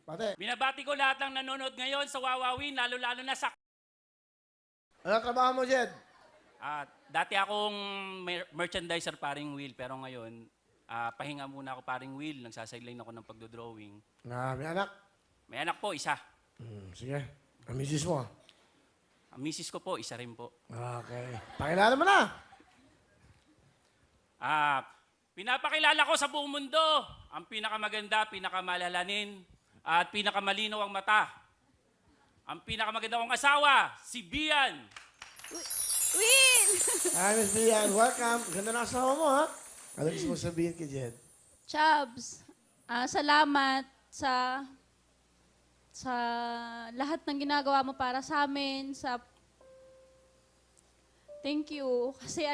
Pate, Binabati ko lahat ng nanonood ngayon sa Wawawin, lalo-lalo na sa... anong trabaho mo, Jed? Dati akong merchandiser paring Will, pero ngayon, pahinga muna ako paring Will. Nagsasideline ako ng pagdodrawing. May anak? May anak po, isa. Sige. Ang misis mo. Ang misis ko po, isa rin po. Okay. Pakilala mo na. Pinapakilala ko sa buong mundo ang pinakamaganda, pinakamalalanin, at pinakamalinaw ang mata. Ang pinakamaganda kong asawa, si Bian. Win! Hi, Miss Bian. Welcome. Ganda ng asawa mo, ha? Ano gusto mo sabihin kay Jed? Chubbs, salamat sa lahat ng ginagawa mo para sa amin, Thank you. Kasi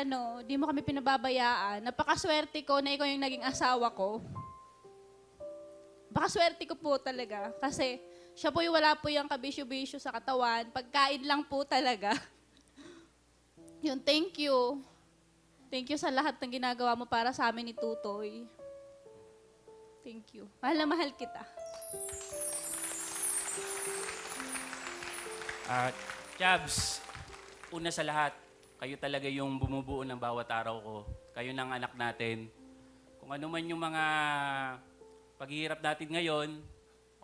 di mo kami pinababayaan. Napakaswerte ko na ikaw yung naging asawa ko. Napakaswerte ko po talaga. Kasi siya po yung wala po yung kabisyo-bisyo sa katawan. Pagkain lang po talaga. Yun, thank you. Thank you sa lahat ng ginagawa mo para sa amin ni Tutoy. Thank you. Mahal na mahal kita. Chabs, una sa lahat, kayo talaga yung bumubuo ng bawat araw ko. Kayo ng anak natin. Kung ano man yung mga paghihirap natin ngayon,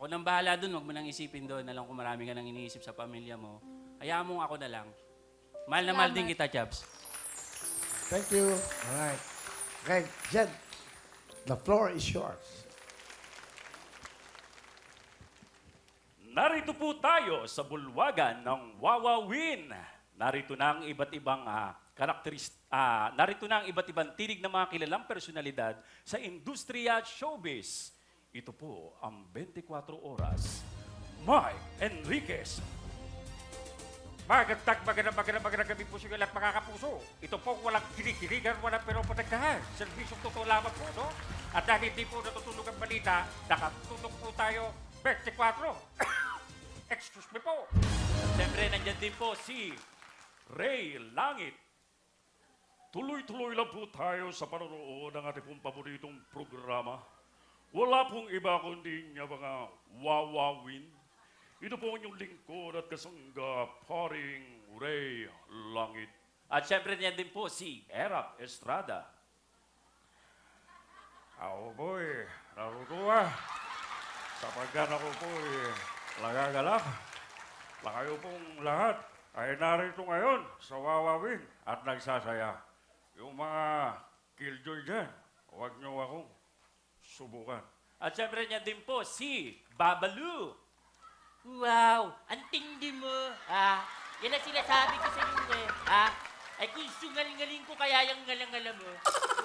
ako nang bahala dun, huwag mo nang isipin doon. Alam ko marami ka nang iniisip sa pamilya mo. Hayaan mo ako na lang. Mahal na mahal din kita, Chabs. Thank you. All right. Okay, Jed, the floor is yours. Narito po tayo sa bulwagan ng Wawawin. Narito na ang iba't ibang narito na ang iba't ibang tinig ng mga kilalang personalidad sa industriya at showbiz. Ito po ang 24 oras. Mike Enriquez. Magandang gabi po sa inyo lahat mga kapuso. Ito po walang kinikiligan, walang pinapatagdahan. Serbisyong totoo lamang po, no? At dahil hindi po natutulog ang balita, nakatulog po tayo 24. Excuse me po. Siyempre, nandyan din po si... Ray Langit. Tuloy-tuloy lang po tayo sa panonood ng ating pong paboritong programa. Wala pong iba kundi niya mga Wawawin. Ito po ang inyong lingkod at kasangga, paring Ray Langit. At siyempre, nandyan din po si Erap Estrada. Ako po natutuwa. Sapagkat ako po nagagalak. Kayo pong lahat ay narito ngayon sa Wawawin at nagsasaya. Yung mga killjoy dyan, huwag niyo akong subukan. At syempre niya din po si Babalu. Wow, ang tindi mo. Yan ang sinasabi ko sa inyo eh. Ay kung sungal-ngaling ko kaya yung ngalang-ngala mo.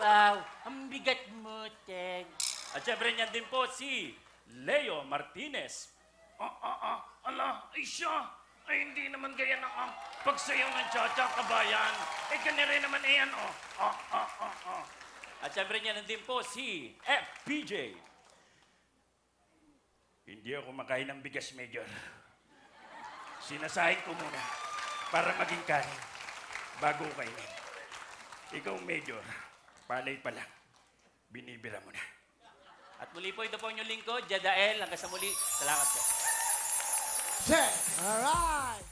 Wow, ang bigat mo, Teng. At syempre niya din po si Leo Martinez. Ala, ay siya. Ay, hindi naman ganyan ang pagsayaw ng Chacha Kabayan. Ganyan rin naman yan, At syempre niya din po si FPJ. Hindi ako makain ng bigas, Major. Sinasahin ko muna para maging kanin bago kainin. Ikaw, Major, palay pa lang. Binibira mo na. At muli po ito po inyong lingkod, Jadael. Hanggang sa muli, salamat po. Jed, all right.